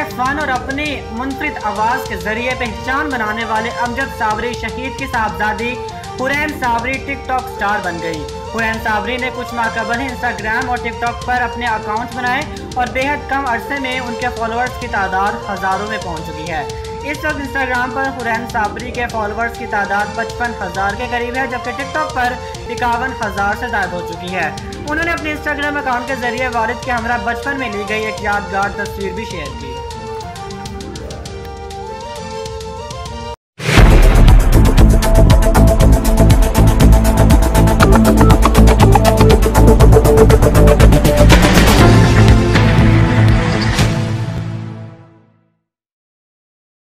Fun और अपनी मुनफरिद आवाज़ के जरिए पहचान बनाने वाले अमजद साबरी शहीद की साहबजादी हुरैन साबरी टिकटॉक स्टार बन गई। हुरैन साबरी ने कुछ माह कबल इंस्टाग्राम और टिकटॉक पर अपने अकाउंट्स बनाए और बेहद कम अरसे में उनके फॉलोअर्स की तादाद हज़ारों में पहुंच चुकी है। इस वक्त इंस्टाग्राम पर हुरैन साबरी के फॉलोअर्स की तादाद 55,000 के करीब है, जबकि टिकटॉक पर 51,000 से ज़्यादा हो चुकी है। उन्होंने अपने इंस्टाग्राम अकाउंट के जरिए वालिद के हमरा बचपन में ली गई एक यादगार तस्वीर भी शेयर की।